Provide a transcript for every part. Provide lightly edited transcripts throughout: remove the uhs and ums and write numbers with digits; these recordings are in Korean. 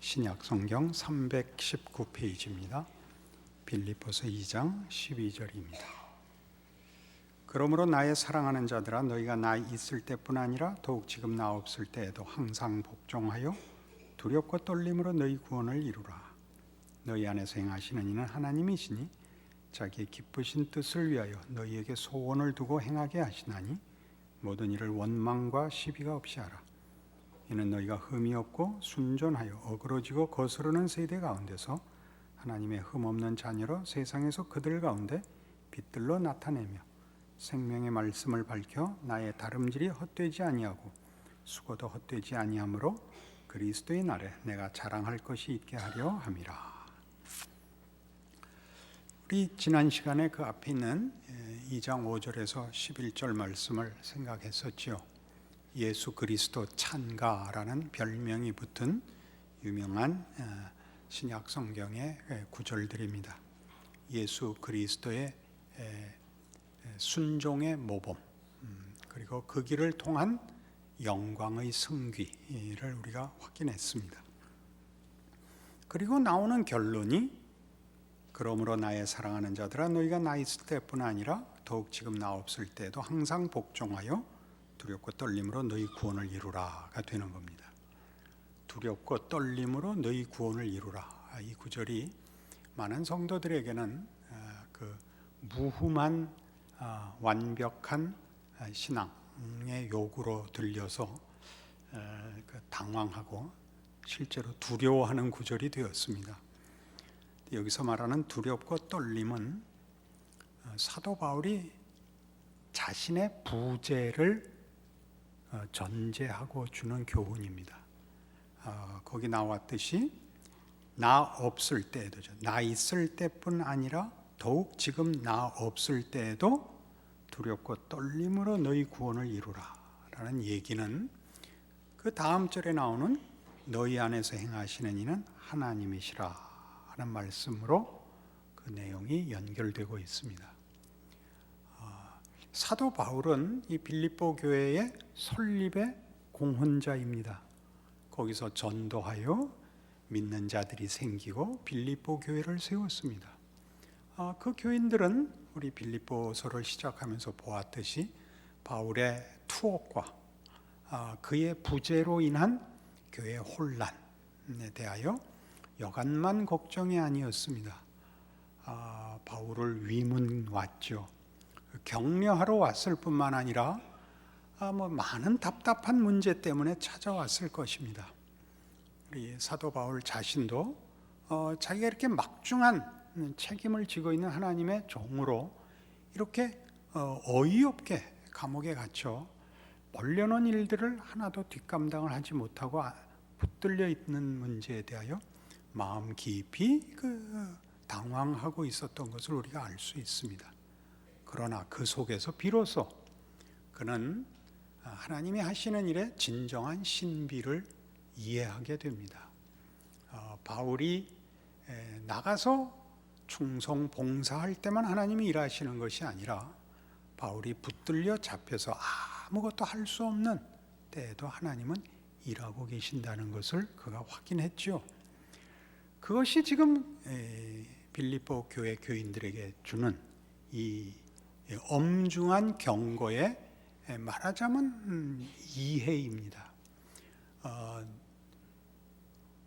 신약 성경 319페이지입니다. 빌립보서 2장 12절입니다. 그러므로 나의 사랑하는 자들아, 너희가 나 있을 때뿐 아니라 더욱 지금 나 없을 때에도 항상 복종하여 두렵고 떨림으로 너희 구원을 이루라. 너희 안에서 행하시는 이는 하나님이시니 자기의 기쁘신 뜻을 위하여 너희에게 소원을 두고 행하게 하시나니 모든 일을 원망과 시비가 없이 하라. 이는 너희가 흠이 없고 순전하여 어그러지고 거스르는 세대 가운데서 하나님의 흠없는 자녀로 세상에서 그들 가운데 빛들로 나타내며 생명의 말씀을 밝혀 나의 다름질이 헛되지 아니하고 수고도 헛되지 아니하므로 그리스도의 날에 내가 자랑할 것이 있게 하려 함이라. 우리 지난 시간에 그 앞에 있는 2장 5절에서 11절 말씀을 생각했었죠. 예수 그리스도 찬가라는 별명이 붙은 유명한 신약 성경의 구절들입니다. 예수 그리스도의 순종의 모범, 그리고 그 길을 통한 영광의 승귀를 우리가 확인했습니다. 그리고 나오는 결론이 그러므로 나의 사랑하는 자들아, 너희가 나 있을 때뿐 아니라 더욱 지금 나 없을 때에도 항상 복종하여 두렵고 떨림으로 너희 구원을 이루라가 되는 겁니다. 두렵고 떨림으로 너희 구원을 이루라. 이 구절이 많은 성도들에게는 그 무흠한 완벽한 신앙의 요구로 들려서 당황하고 실제로 두려워하는 구절이 되었습니다. 여기서 말하는 두렵고 떨림은 사도 바울이 자신의 부재를 전제하고 주는 교훈입니다. 거기 나왔듯이 나 없을 때에도, 나 있을 때뿐 아니라 더욱 지금 나 없을 때에도 두렵고 떨림으로 너희 구원을 이루라 라는 얘기는 그 다음 절에 나오는 너희 안에서 행하시는 이는 하나님이시라 하는 말씀으로 그 내용이 연결되고 있습니다. 사도 바울은 이 빌립보 교회의 설립의 공헌자입니다. 거기서 전도하여 믿는 자들이 생기고 빌립보 교회를 세웠습니다. 그 교인들은 우리 빌립보서를 시작하면서 보았듯이 바울의 투옥과 그의 부재로 인한 교회 혼란에 대하여 여간만 걱정이 아니었습니다. 바울을 위문 왔죠. 격려하러 왔을 뿐만 아니라 많은 답답한 문제 때문에 찾아왔을 것입니다. 우리 사도 바울 자신도 자기가 이렇게 막중한 책임을 지고 있는 하나님의 종으로 이렇게 어이없게 감옥에 갇혀 벌려놓은 일들을 하나도 뒷감당을 하지 못하고 붙들려 있는 문제에 대하여 마음 깊이 당황하고 있었던 것을 우리가 알 수 있습니다. 그러나 그 속에서 비로소 그는 하나님이 하시는 일의 진정한 신비를 이해하게 됩니다. 바울이 나가서 충성 봉사할 때만 하나님이 일하시는 것이 아니라 바울이 붙들려 잡혀서 아무것도 할 수 없는 때에도 하나님은 일하고 계신다는 것을 그가 확인했죠. 그것이 지금 빌립보 교회 교인들에게 주는 이 엄중한 경고의 말하자면 이해입니다.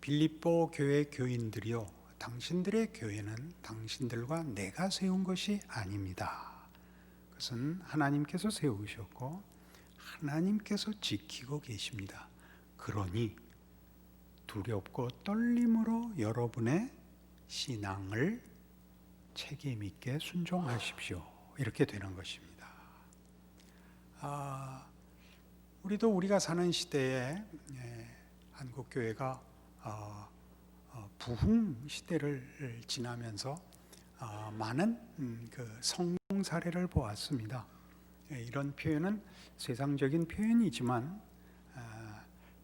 빌립보 교회 교인들이요, 당신들의 교회는 당신들과 내가 세운 것이 아닙니다. 그것은 하나님께서 세우셨고 하나님께서 지키고 계십니다. 그러니 두렵고 떨림으로 여러분의 신앙을 책임 있게 순종하십시오. 이렇게 되는 것입니다. 우리도 우리가 사는 시대에 한국 교회가 부흥 시대를 지나면서 많은 그 성공 사례를 보았습니다. 이런 표현은 세상적인 표현이지만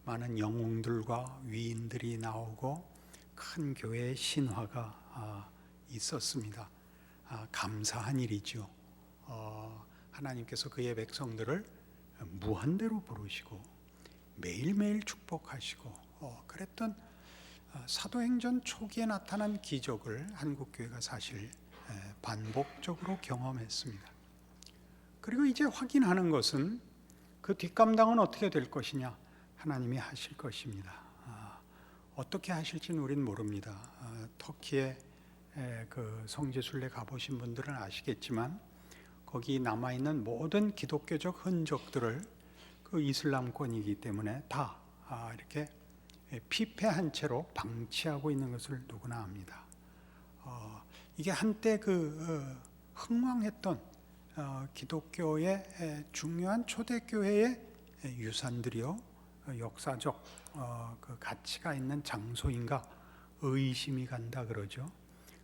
많은 영웅들과 위인들이 나오고 큰 교회의 신화가 있었습니다. 감사한 일이죠. 하나님께서 그의 백성들을 무한대로 부르시고 매일매일 축복하시고 그랬던 사도행전 초기에 나타난 기적을 한국교회가 사실 반복적으로 경험했습니다. 그리고 이제 확인하는 것은 그 뒷감당은 어떻게 될 것이냐, 하나님이 하실 것입니다. 어떻게 하실지는 우린 모릅니다. 터키에 그 성지순례 가보신 분들은 아시겠지만 거기 남아있는 모든 기독교적 흔적들을 그 이슬람권이기 때문에 다 이렇게 피폐한 채로 방치하고 있는 것을 누구나 압니다. 이게 한때 그 흥왕했던 기독교의 중요한 초대교회의 유산들이요, 역사적 그 가치가 있는 장소인가 의심이 간다 그러죠.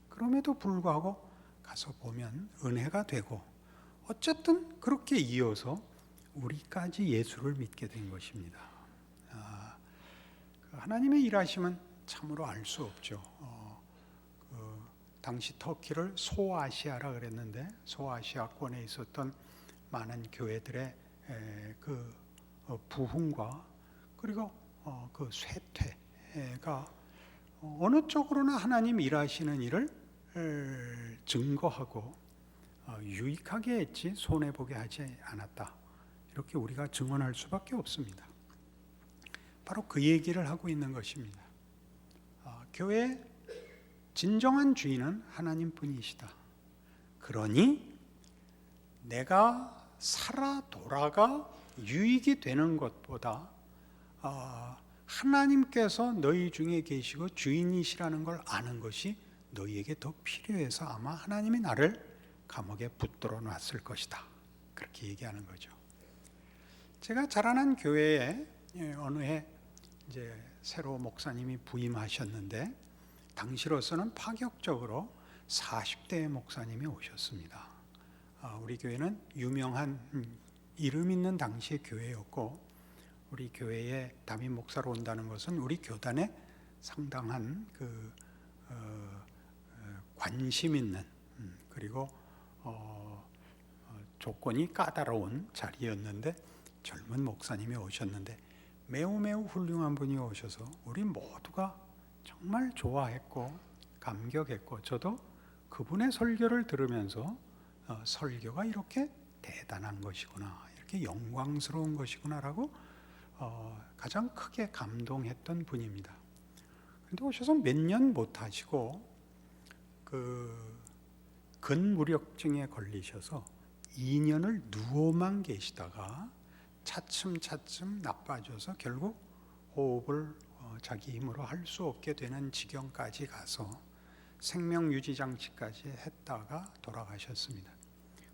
그럼에도 불구하고 가서 보면 은혜가 되고, 어쨌든 그렇게 이어서 우리까지 예수를 믿게 된 것입니다. 하나님의 일하심은 참으로 알 수 없죠. 당시 터키를 소아시아라 그랬는데, 소아시아권에 있었던 많은 교회들의 그 부흥과 그리고 그 쇠퇴가 어느 쪽으로나 하나님 일하시는 일을 증거하고 유익하게 했지 손해보게 하지 않았다, 이렇게 우리가 증언할 수밖에 없습니다. 바로 그 얘기를 하고 있는 것입니다. 교회의 진정한 주인은 하나님뿐이시다. 그러니 내가 살아 돌아가 유익이 되는 것보다 하나님께서 너희 중에 계시고 주인이시라는 걸 아는 것이 너희에게 더 필요해서 아마 하나님이 나를 감옥에 붙들어 놨을 것이다, 그렇게 얘기하는 거죠. 제가 자라난 교회에 어느 해 이제 새로 목사님이 부임하셨는데, 당시로서는 파격적으로 40대 목사님이 오셨습니다. 우리 교회는 유명한 이름 있는 당시의 교회였고, 우리 교회에 담임 목사로 온다는 것은 우리 교단에 상당한 그 관심 있는 그리고 조건이 까다로운 자리였는데, 젊은 목사님이 오셨는데 매우 훌륭한 분이 오셔서 우리 모두가 정말 좋아했고 감격했고, 저도 그분의 설교를 들으면서 설교가 이렇게 대단한 것이구나, 이렇게 영광스러운 것이구나라고 가장 크게 감동했던 분입니다. 그런데 오셔서 몇 년 못 하시고 그 근무력증에 걸리셔서 2년을 누워만 계시다가 차츰 나빠져서 결국 호흡을 자기 힘으로 할 수 없게 되는 지경까지 가서 생명유지장치까지 했다가 돌아가셨습니다.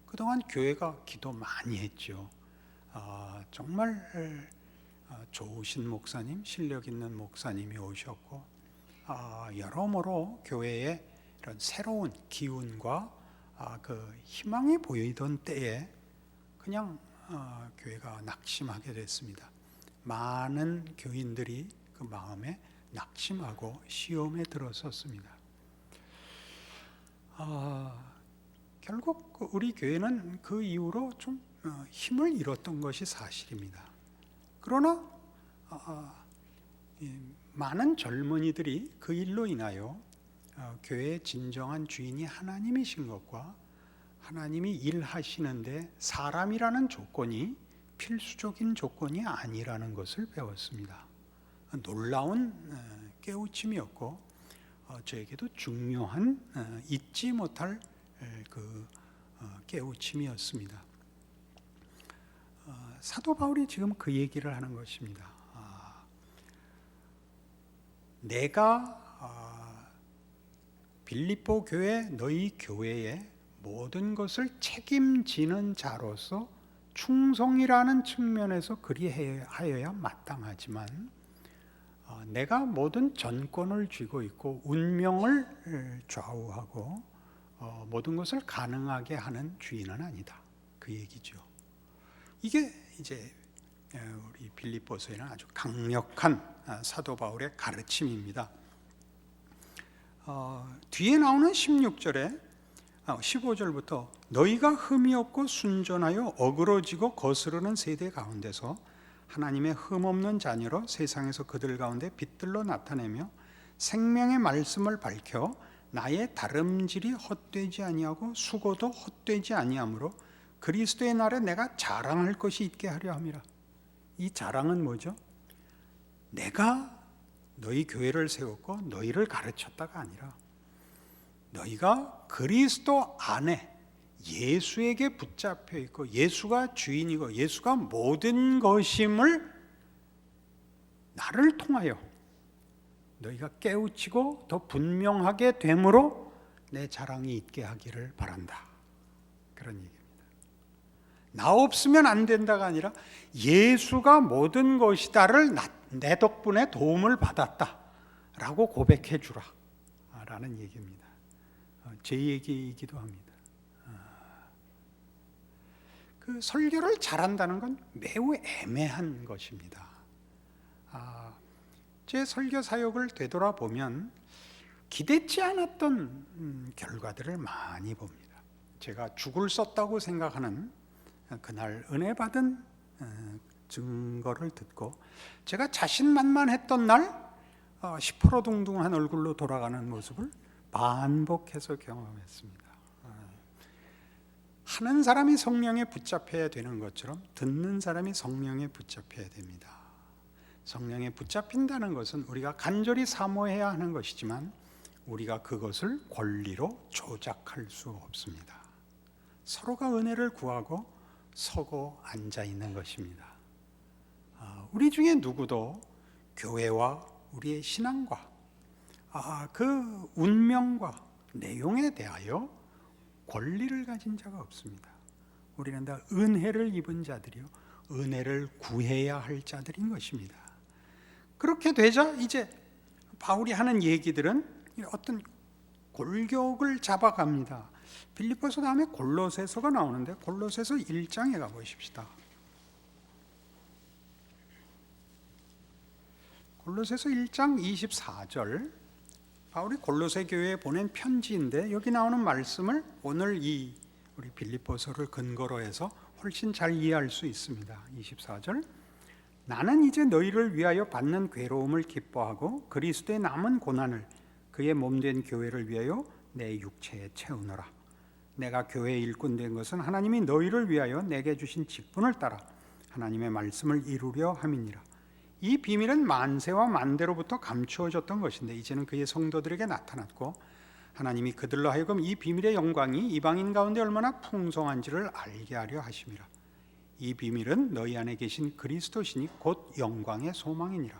그동안 교회가 기도 많이 했죠. 정말 좋으신 목사님, 실력 있는 목사님이 오셨고, 여러모로 교회에 이런 새로운 기운과 그 희망이 보이던 때에 그냥 교회가 낙심하게 됐습니다. 많은 교인들이 그 마음에 낙심하고 시험에 들었었습니다. 결국 우리 교회는 그 이후로 좀 힘을 잃었던 것이 사실입니다. 그러나 많은 젊은이들이 그 일로 인하여 교회의 진정한 주인이 하나님이신 것과 하나님이 일하시는데 사람이라는 조건이 필수적인 조건이 아니라는 것을 배웠습니다. 놀라운 깨우침이었고, 저에게도 중요한 잊지 못할 그 깨우침이었습니다. 사도 바울이 지금 그 얘기를 하는 것입니다. 내가 빌립보 교회 너희 교회에 모든 것을 책임지는 자로서 충성이라는 측면에서 그리하여야 마땅하지만, 내가 모든 전권을 쥐고 있고 운명을 좌우하고 모든 것을 가능하게 하는 주인은 아니다, 그 얘기죠. 이게 이제 우리 빌립보서에는 아주 강력한 사도 바울의 가르침입니다. 뒤에 나오는 16절에 15절부터 너희가 흠이 없고 순전하여 어그러지고 거스르는 세대 가운데서 하나님의 흠 없는 자녀로 세상에서 그들 가운데 빛들로 나타내며 생명의 말씀을 밝혀 나의 다름질이 헛되지 아니하고 수고도 헛되지 아니하므로 그리스도의 날에 내가 자랑할 것이 있게 하려 함이라. 이 자랑은 뭐죠? 내가 너희 교회를 세웠고 너희를 가르쳤다가 아니라 너희가 그리스도 안에 예수에게 붙잡혀 있고 예수가 주인이고 예수가 모든 것임을 나를 통하여 너희가 깨우치고 더 분명하게 됨으로 내 자랑이 있게 하기를 바란다. 그런 얘기입니다. 나 없으면 안 된다가 아니라 예수가 모든 것이다를 내 덕분에 도움을 받았다라고 고백해 주라 라는 얘기입니다. 제 얘기이기도 합니다. 그 설교를 잘한다는 건 매우 애매한 것입니다. 제 설교 사역을 되돌아보면 기대치 않았던 결과들을 많이 봅니다. 제가 죽을 썼다고 생각하는 그날 은혜 받은 증거를 듣고 제가 자신만만했던 날 시퍼러둥둥한 얼굴로 돌아가는 모습을 반복해서 경험했습니다. 하는 사람이 성령에 붙잡혀야 되는 것처럼 듣는 사람이 성령에 붙잡혀야 됩니다. 성령에 붙잡힌다는 것은 우리가 간절히 사모해야 하는 것이지만 우리가 그것을 권리로 조작할 수 없습니다. 서로가 은혜를 구하고 서고 앉아 있는 것입니다. 우리 중에 누구도 교회와 우리의 신앙과 그 운명과 내용에 대하여 권리를 가진 자가 없습니다. 우리는 다 은혜를 입은 자들이요 은혜를 구해야 할 자들인 것입니다. 그렇게 되자 이제 바울이 하는 얘기들은 어떤 골격을 잡아갑니다. 빌립보서 다음에 골로새서가 나오는데 골로새서 1장에 가보십시다. 골로새서 1장 24절 바울이 골로새 교회에 보낸 편지인데 여기 나오는 말씀을 오늘 우리 빌립보서를 근거로 해서 훨씬 잘 이해할 수 있습니다. 24절 나는 이제 너희를 위하여 받는 괴로움을 기뻐하고 그리스도의 남은 고난을 그의 몸된 교회를 위하여 내 육체에 채우노라. 내가 교회의 일꾼 된 것은 하나님이 너희를 위하여 내게 주신 직분을 따라 하나님의 말씀을 이루려 함이니라. 이 비밀은 만세와 만대로부터 감추어졌던 것인데 이제는 그의 성도들에게 나타났고 하나님이 그들로 하여금 이 비밀의 영광이 이방인 가운데 얼마나 풍성한지를 알게 하려 하심이라. 이 비밀은 너희 안에 계신 그리스도시니 곧 영광의 소망이니라.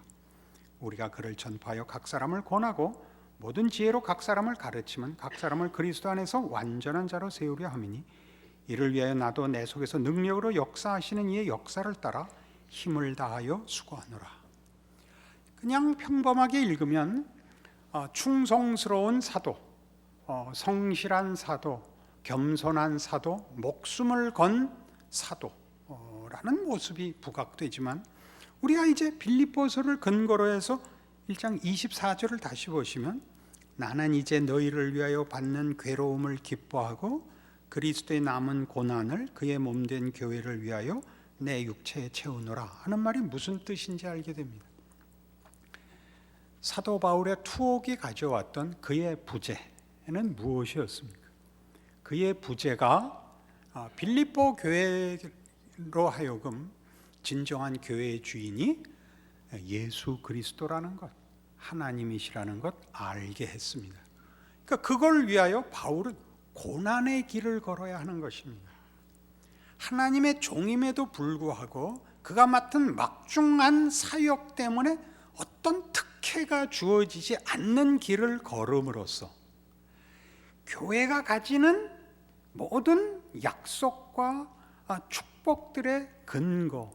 우리가 그를 전파하여 각 사람을 권하고 모든 지혜로 각 사람을 가르치면 각 사람을 그리스도 안에서 완전한 자로 세우려 함이니 이를 위하여 나도 내 속에서 능력으로 역사하시는 이의 역사를 따라 힘을 다하여 수고하노라. 그냥 평범하게 읽으면 충성스러운 사도, 성실한 사도, 겸손한 사도, 목숨을 건 사도라는 모습이 부각되지만 우리가 이제 빌립보서를 근거로 해서 1장 24절을 다시 보시면 나는 이제 너희를 위하여 받는 괴로움을 기뻐하고 그리스도의 남은 고난을 그의 몸된 교회를 위하여 내 육체에 채우노라 하는 말이 무슨 뜻인지 알게 됩니다. 사도 바울의 투옥이 가져왔던 그의 부재는 무엇이었습니까? 그의 부재가 빌립보 교회로 하여금 진정한 교회의 주인이 예수 그리스도라는 것, 하나님이시라는 것 알게 했습니다. 그러니까 그걸 위하여 바울은 고난의 길을 걸어야 하는 것입니다. 하나님의 종임에도 불구하고 그가 맡은 막중한 사역 때문에 어떤 특혜가 주어지지 않는 길을 걸음으로써 교회가 가지는 모든 약속과 축복들의 근거,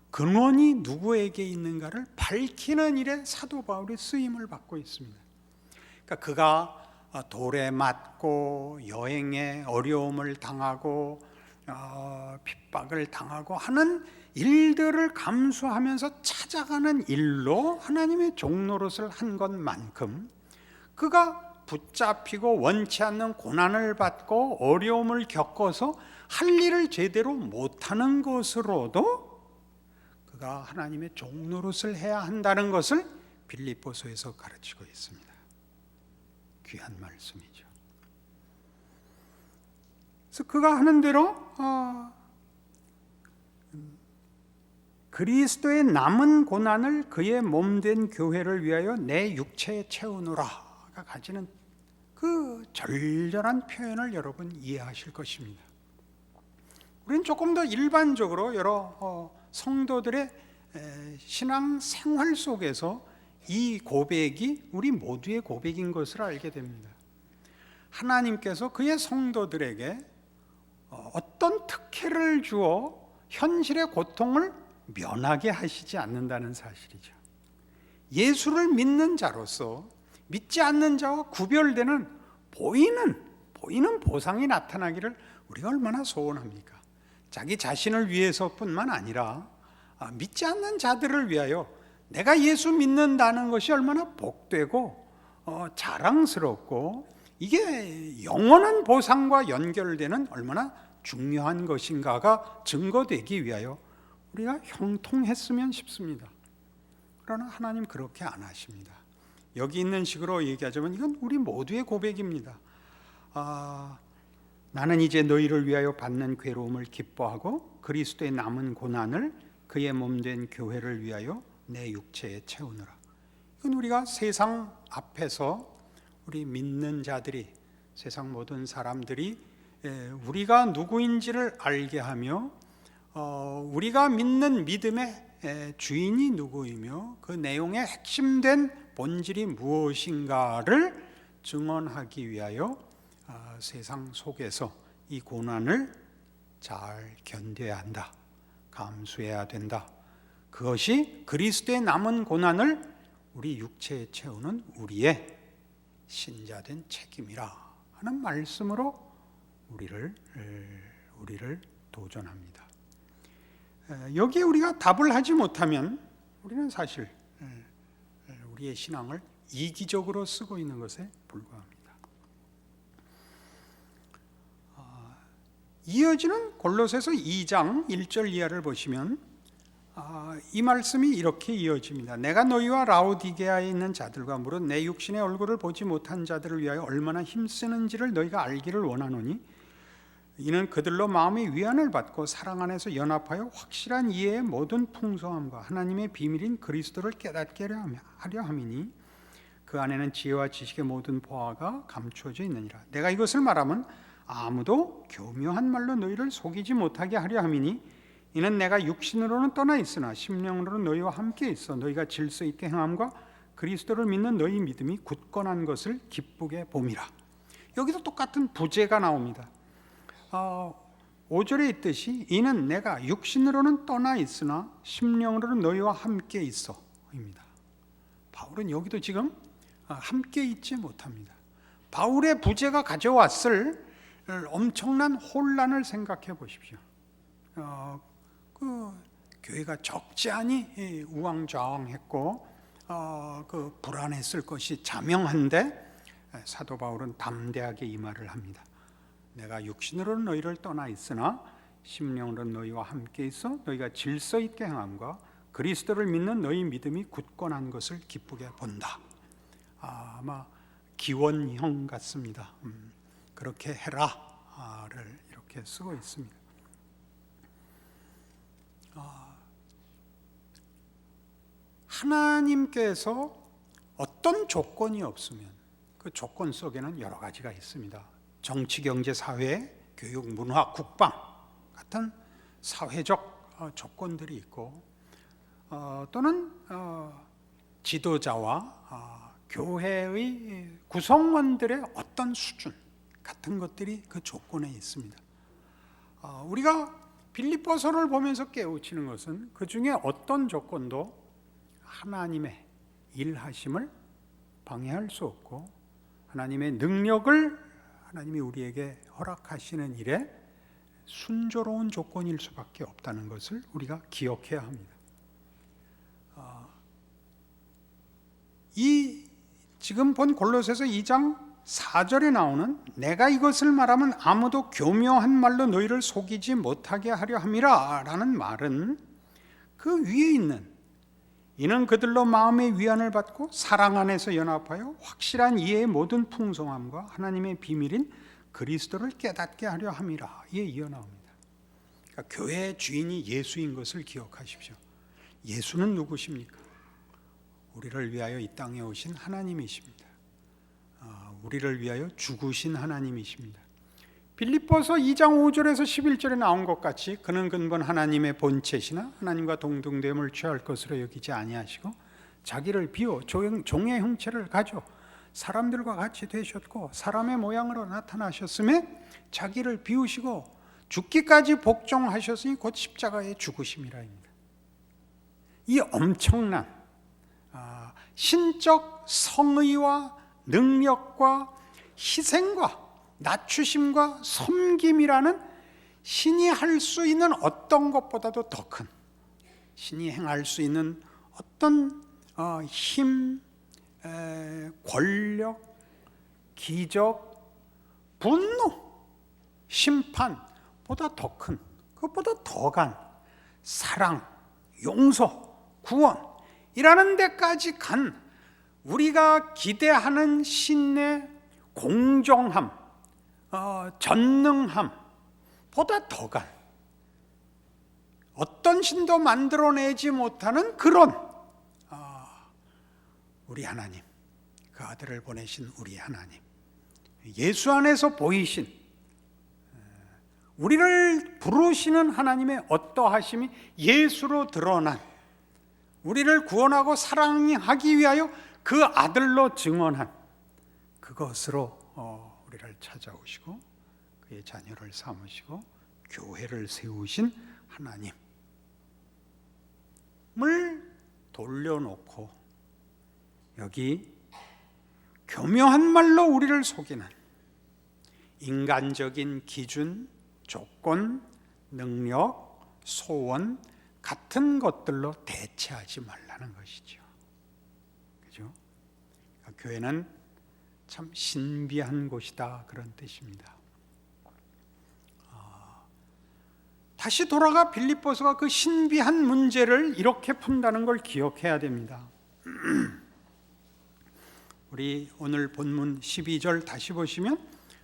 근원이 누구에게 있는가를 밝히는 일에 사도 바울이 쓰임을 받고 있습니다. 그러니까 그가 돌에 맞고 여행에 어려움을 당하고 핍박을 당하고 하는 일들을 감수하면서 찾아가는 일로 하나님의 종노릇을 한 것만큼 그가 붙잡히고 원치 않는 고난을 받고 어려움을 겪어서 할 일을 제대로 못하는 것으로도 그가 하나님의 종노릇을 해야 한다는 것을 빌립보서에서 가르치고 있습니다. 귀한 말씀이죠. 그래서 그가 하는 대로 그리스도의 남은 고난을 그의 몸된 교회를 위하여 내 육체에 채우노라가 가지는 그 절절한 표현을 여러분 이해하실 것입니다. 우리는 조금 더 일반적으로 여러 성도들의 신앙 생활 속에서 이 고백이 우리 모두의 고백인 것을 알게 됩니다. 하나님께서 그의 성도들에게 어떤 특혜를 주어 현실의 고통을 면하게 하시지 않는다는 사실이죠. 예수를 믿는 자로서 믿지 않는 자와 구별되는 보이는 보상이 나타나기를 우리가 얼마나 소원합니까? 자기 자신을 위해서뿐만 아니라 믿지 않는 자들을 위하여 내가 예수 믿는다는 것이 얼마나 복되고 자랑스럽고 이게 영원한 보상과 연결되는 얼마나 중요한 것인가가 증거되기 위하여 우리가 형통했으면 싶습니다. 그러나 하나님 그렇게 안 하십니다. 여기 있는 식으로 얘기하자면 이건 우리 모두의 고백입니다. 나는 이제 너희를 위하여 받는 괴로움을 기뻐하고 그리스도의 남은 고난을 그의 몸된 교회를 위하여 내 육체에 채우느라. 이건 우리가 세상 앞에서 우리 믿는 자들이, 세상 모든 사람들이 우리가 누구인지를 알게 하며 우리가 믿는 믿음의 주인이 누구이며 그 내용의 핵심된 본질이 무엇인가를 증언하기 위하여 세상 속에서 이 고난을 잘 견뎌야 한다. 감수해야 된다. 그것이 그리스도의 남은 고난을 우리 육체에 채우는 우리의 신자된 책임이라 하는 말씀으로 우리를 도전합니다. 여기에 우리가 답을 하지 못하면 우리는 사실 우리의 신앙을 이기적으로 쓰고 있는 것에 불과합니다. 이어지는 골로새서 2장 1절 이하를 보시면 이 말씀이 이렇게 이어집니다. 내가 너희와 라오디게아에 있는 자들과 무릇 내 육신의 얼굴을 보지 못한 자들을 위하여 얼마나 힘쓰는지를 너희가 알기를 원하노니 이는 그들로 마음의 위안을 받고 사랑 안에서 연합하여 확실한 이해의 모든 풍성함과 하나님의 비밀인 그리스도를 깨닫게 하려 함이니 그 안에는 지혜와 지식의 모든 보화가 감추어져 있느니라. 내가 이것을 말하면 아무도 교묘한 말로 너희를 속이지 못하게 하려 함이니 이는 내가 육신으로는 떠나 있으나 심령으로는 너희와 함께 있어 너희가 질서 있게 행함과 그리스도를 믿는 너희 믿음이 굳건한 것을 기쁘게 봄이라. 여기도 똑같은 부제가 나옵니다. 5절에 있듯이 이는 내가 육신으로는 떠나 있으나 심령으로는 너희와 함께 있어 입니다. 바울은 여기도 지금 함께 있지 못합니다. 바울의 부제가 가져왔을 엄청난 혼란을 생각해 보십시오. 그 교회가 적지 않이 우왕좌왕했고 그 불안했을 것이 자명한데 사도 바울은 담대하게 이 말을 합니다. 내가 육신으로는 너희를 떠나 있으나 심령으로는 너희와 함께 있어 너희가 질서 있게 행함과 그리스도를 믿는 너희 믿음이 굳건한 것을 기쁘게 본다. 아마 기원형 같습니다. 그렇게 해라를 이렇게 쓰고 있습니다. 하나님께서 어떤 조건이 없으면 그 조건 속에는 여러 가지가 있습니다. 정치, 경제, 사회, 교육, 문화, 국방 같은 사회적 조건들이 있고 또는 지도자와 교회의 구성원들의 어떤 수준 같은 것들이 그 조건에 있습니다. 우리가 빌립보서를 보면서 깨우치는 것은 그 중에 어떤 조건도 하나님의 일하심을 방해할 수 없고 하나님의 능력을 하나님이 우리에게 허락하시는 일에 순조로운 조건일 수밖에 없다는 것을 우리가 기억해야 합니다. 이 지금 본 골로새서 2장 4절에 나오는 내가 이것을 말하면 아무도 교묘한 말로 너희를 속이지 못하게 하려 함이라 라는 말은 그 위에 있는 이는 그들로 마음의 위안을 받고 사랑 안에서 연합하여 확실한 이해의 모든 풍성함과 하나님의 비밀인 그리스도를 깨닫게 하려 함이라. 이에 이어 나옵니다. 그러니까 교회의 주인이 예수인 것을 기억하십시오. 예수는 누구십니까? 우리를 위하여 이 땅에 오신 하나님이십니다. 우리를 위하여 죽으신 하나님이십니다. 빌립보서 2장 5절에서 11절에 나온 것 같이 그는 근본 하나님의 본체시나 하나님과 동등됨을 취할 것으로 여기지 아니하시고 자기를 비워 종의 형체를 가져 사람들과 같이 되셨고 사람의 모양으로 나타나셨음에 자기를 비우시고 죽기까지 복종하셨으니 곧 십자가에 죽으심이라입니다. 이 엄청난 신적 성의와 능력과 희생과 낮추심과 섬김이라는 신이 할 수 있는 어떤 것보다도 더 큰, 신이 행할 수 있는 어떤 힘, 권력, 기적, 분노, 심판보다 더 큰, 그것보다 더간 사랑, 용서, 구원이라는 데까지 간 우리가 기대하는 신의 공정함, 전능함보다 더간 어떤 신도 만들어내지 못하는 그런 우리 하나님, 그 아들을 보내신 우리 하나님, 예수 안에서 보이신 우리를 부르시는 하나님의 어떠하심이 예수로 드러난 우리를 구원하고 사랑하기 위하여 그 아들로 증언한 그것으로 우리를 찾아오시고 그의 자녀를 삼으시고 교회를 세우신 하나님을 돌려놓고 여기 교묘한 말로 우리를 속이는 인간적인 기준, 조건, 능력, 소원 같은 것들로 대체하지 말라는 것이죠. 그죠? 교회는 참 신비한 곳이다, 그런 뜻입니다. 다시 돌아가 빌립보서가 그 신비한 문제를 이렇게 푼다는 걸 기억해야 됩니다. 우리 오늘 본문 12절 다시 보시면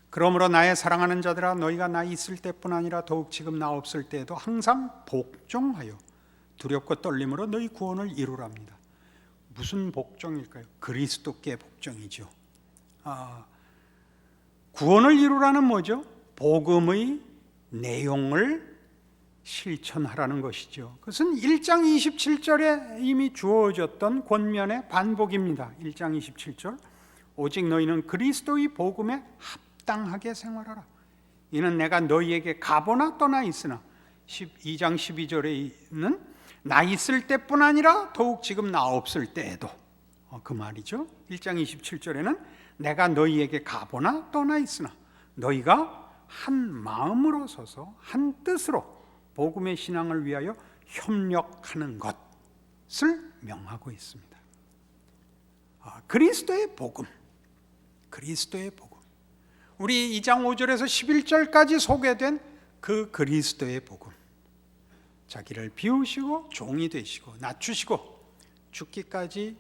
그러므로 나의 사랑하는 자들아 너희가 나 있을 때뿐 아니라 더욱 지금 나 없을 때에도 항상 복종하여 두렵고 떨림으로 너희 구원을 이루랍니다. 무슨 복종일까요? 그리스도께 복종이죠. 구원을 이루라는 뭐죠? 복음의 내용을 실천하라는 것이죠. 그것은 1장 27절에 이미 주어졌던 권면의 반복입니다. 1장 27절 오직 너희는 그리스도의 복음에 합당하게 생활하라. 이는 내가 너희에게 가보나 떠나 있으나 2장 12절에 나 있을 때뿐 아니라 더욱 지금 나 없을 때에도 그 말이죠. 1장 27절에는 내가 너희에게 가보나 떠나 있으나 너희가 한 마음으로 서서 한 뜻으로 복음의 신앙을 위하여 협력하는 것을 명하고 있습니다. 그리스도의 복음, 그리스도의 복음, 우리 2장 5절에서 11절까지 소개된 그 그리스도의 복음, 자기를 비우시고 종이 되시고 낮추시고 죽기까지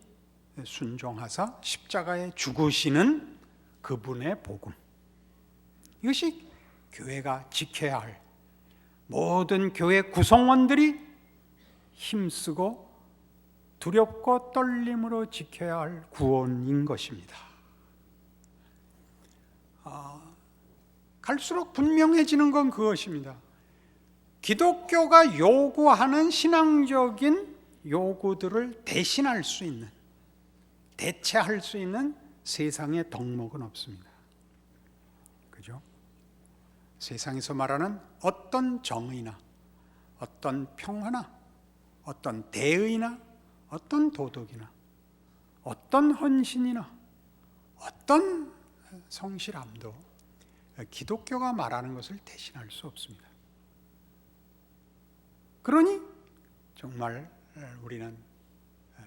순종하사 십자가에 죽으시는 그분의 복음, 이것이 교회가 지켜야 할, 모든 교회 구성원들이 힘쓰고 두렵고 떨림으로 지켜야 할 구원인 것입니다. 갈수록 분명해지는 건 그것입니다. 기독교가 요구하는 신앙적인 요구들을 대신할 수 있는, 대체할 수 있는 세상의 덕목은 없습니다. 그죠? 세상에서 말하는 어떤 정의나 어떤 평화나 어떤 대의나 어떤 도덕이나 어떤 헌신이나 어떤 성실함도 기독교가 말하는 것을 대신할 수 없습니다. 그러니 정말 우리는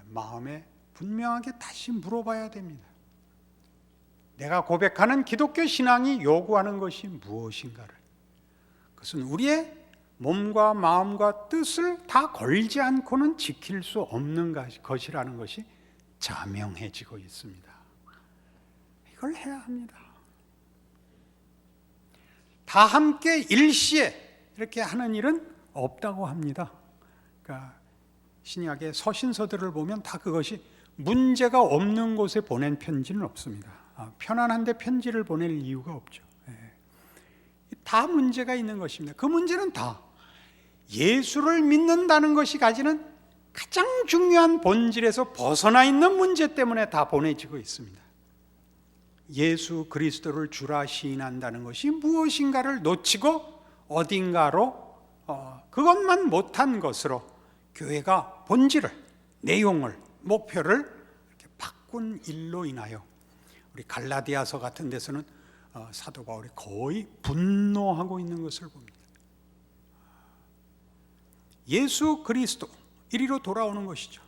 마음에 분명하게 다시 물어봐야 됩니다. 내가 고백하는 기독교 신앙이 요구하는 것이 무엇인가를. 그것은 우리의 몸과 마음과 뜻을 다 걸지 않고는 지킬 수 없는 것이라는 것이 자명해지고 있습니다. 이걸 해야 합니다. 다 함께 일시에 이렇게 하는 일은 없다고 합니다. 그러니까 신약의 서신서들을 보면 다 그것이 문제가 없는 곳에 보낸 편지는 없습니다. 편안한데 편지를 보낼 이유가 없죠. 다 문제가 있는 것입니다. 그 문제는 다 예수를 믿는다는 것이 가지는 가장 중요한 본질에서 벗어나 있는 문제 때문에 다 보내지고 있습니다. 예수 그리스도를 주라 시인한다는 것이 무엇인가를 놓치고 어딘가로 그것만 못한 것으로 교회가 본질을, 내용을, 목표를 이렇게 바꾼 일로 인하여 우리 갈라디아서 같은 데서는 사도 바울이 거의 분노하고 있는 것을 봅니다. 예수 그리스도 이리로 돌아오는 것이죠.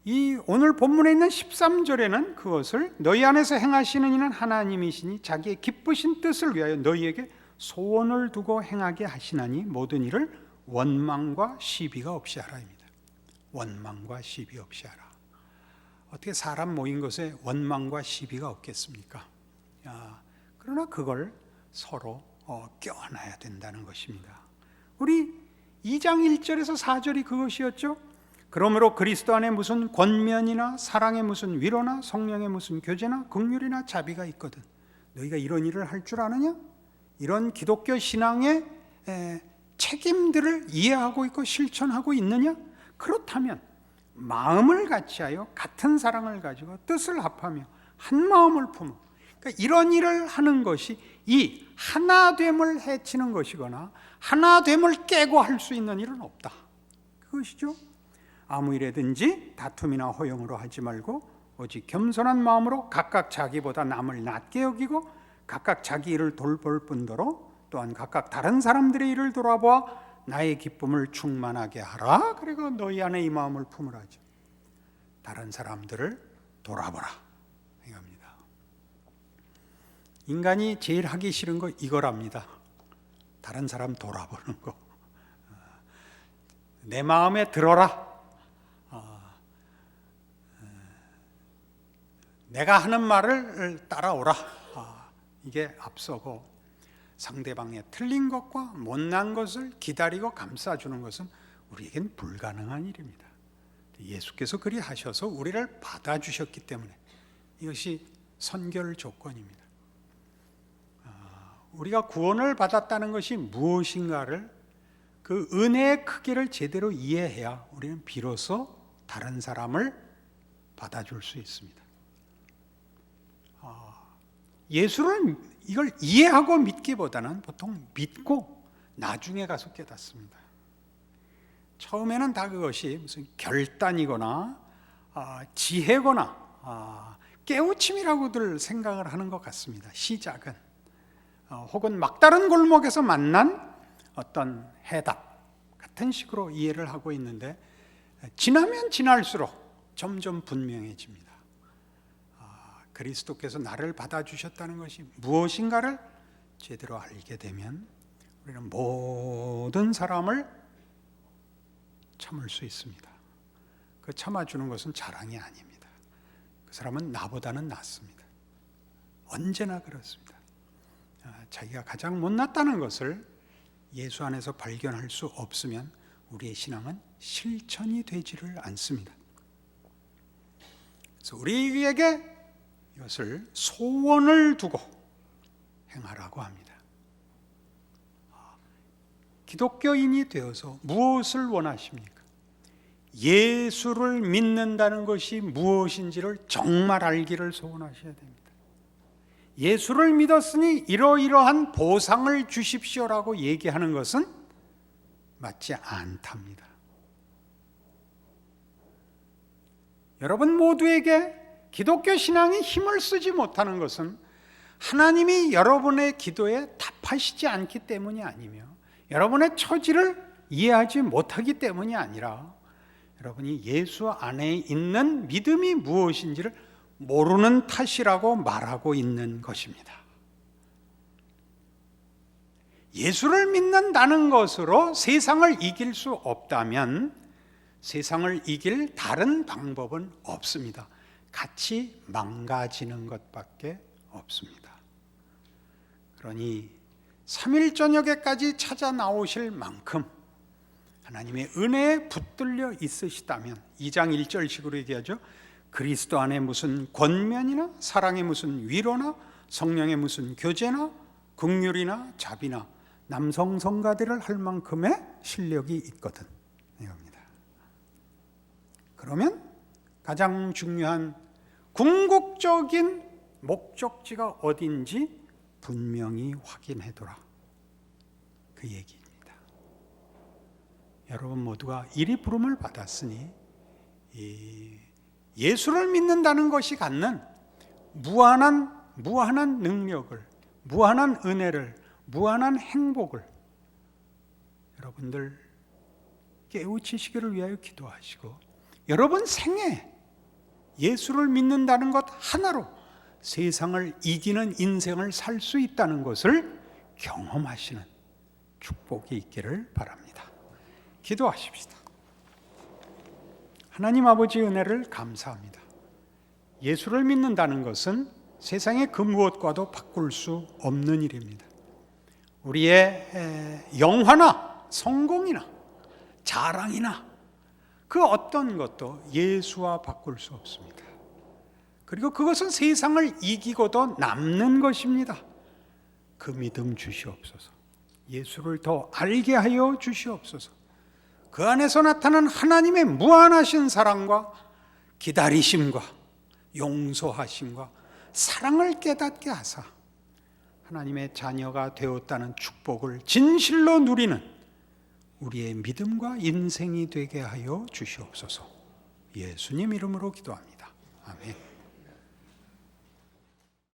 이 오늘 본문에 있는 13절에는 그것을 너희 안에서 행하시는 이는 하나님이시니 자기의 기쁘신 뜻을 위하여 너희에게 소원을 두고 행하게 하시나니 모든 일을 원망과 시비가 없이 하라입니다. 원망과 시비 없이 하라. 어떻게 사람 모인 것에 원망과 시비가 없겠습니까? 그러나 그걸 서로 껴안아야 된다는 것입니다. 우리 2장 1절에서 4절이 그것이었죠. 그러므로 그리스도 안에 무슨 권면이나 사랑의 무슨 위로나 성령의 무슨 교제나 긍휼이나 자비가 있거든 너희가 이런 일을 할 줄 아느냐? 이런 기독교 신앙의 책임들을 이해하고 있고 실천하고 있느냐? 그렇다면 마음을 같이하여 같은 사랑을 가지고 뜻을 합하며 한 마음을 품어 그러니까 이런 일을 하는 것이 이 하나됨을 해치는 것이거나 하나됨을 깨고 할 수 있는 일은 없다. 그것이죠. 아무 일에든지 다툼이나 허용으로 하지 말고 오직 겸손한 마음으로 각각 자기보다 남을 낮게 여기고 각각 자기 일을 돌볼 뿐더러 또한 각각 다른 사람들의 일을 돌아보아 나의 기쁨을 충만하게 하라. 그리고 너희 안에 이 마음을 품으라지. 다른 사람들을 돌아보라 이겁니다. 인간이 제일 하기 싫은 거 이거랍니다. 다른 사람 돌아보는 거. 내 마음에 들어라. 내가 하는 말을 따라오라. 이게 앞서고 상대방의 틀린 것과 못난 것을 기다리고 감싸주는 것은 우리에겐 불가능한 일입니다. 예수께서 그리 하셔서 우리를 받아주셨기 때문에 이것이 선결 조건입니다. 우리가 구원을 받았다는 것이 무엇인가를 그 은혜의 크기를 제대로 이해해야 우리는 비로소 다른 사람을 받아줄 수 있습니다. 예수를 이걸 이해하고 믿기보다는 보통 믿고 나중에 가서 깨닫습니다. 처음에는 다 그것이 무슨 결단이거나 지혜거나 깨우침이라고들 생각을 하는 것 같습니다. 시작은 혹은 막다른 골목에서 만난 어떤 해답 같은 식으로 이해를 하고 있는데 지나면 지날수록 점점 분명해집니다. 그리스도께서 나를 받아주셨다는 것이 무엇인가를 제대로 알게 되면 우리는 모든 사람을 참을 수 있습니다. 그 참아주는 것은 자랑이 아닙니다. 그 사람은 나보다는 낫습니다. 언제나 그렇습니다. 자기가 가장 못났다는 것을 예수 안에서 발견할 수 없으면 우리의 신앙은 실천이 되지를 않습니다. 그래서 우리에게 이것을 소원을 두고 행하라고 합니다. 기독교인이 되어서 무엇을 원하십니까? 예수를 믿는다는 것이 무엇인지를 정말 알기를 소원하셔야 됩니다. 예수를 믿었으니 이러이러한 보상을 주십시오라고 얘기하는 것은 맞지 않답니다. 여러분 모두에게 기독교 신앙이 힘을 쓰지 못하는 것은 하나님이 여러분의 기도에 답하시지 않기 때문이 아니며 여러분의 처지를 이해하지 못하기 때문이 아니라 여러분이 예수 안에 있는 믿음이 무엇인지를 모르는 탓이라고 말하고 있는 것입니다. 예수를 믿는다는 것으로 세상을 이길 수 없다면 세상을 이길 다른 방법은 없습니다. 같이 망가지는 것밖에 없습니다. 그러니 3일 저녁에까지 찾아 나오실 만큼 하나님의 은혜에 붙들려 있으시다면 2장 1절식으로 얘기하죠. 그리스도 안에 무슨 권면이나 사랑의 무슨 위로나 성령의 무슨 교제나 긍휼이나 자비나 남성 성가대를 할 만큼의 실력이 있거든 이겁니다. 그러면 가장 중요한 궁극적인 목적지가 어딘지 분명히 확인해둬라 그 얘기입니다. 여러분 모두가 이리 부름을 받았으니 예수를 믿는다는 것이 갖는 무한한 능력을, 무한한 은혜를, 무한한 행복을 여러분들 깨우치시기를 위하여 기도하시고 여러분 생에 예수를 믿는다는 것 하나로 세상을 이기는 인생을 살 수 있다는 것을 경험하시는 축복이 있기를 바랍니다. 기도하십시다. 하나님 아버지 은혜를 감사합니다. 예수를 믿는다는 것은 세상의 그 무엇과도 바꿀 수 없는 일입니다. 우리의 영화나 성공이나 자랑이나 그 어떤 것도 예수와 바꿀 수 없습니다. 그리고 그것은 세상을 이기고도 남는 것입니다. 그 믿음 주시옵소서. 예수를 더 알게 하여 주시옵소서. 그 안에서 나타난 하나님의 무한하신 사랑과 기다리심과 용서하심과 사랑을 깨닫게 하사 하나님의 자녀가 되었다는 축복을 진실로 누리는 우리의 믿음과 인생이 되게 하여 주시옵소서. 예수님 이름으로 기도합니다. 아멘.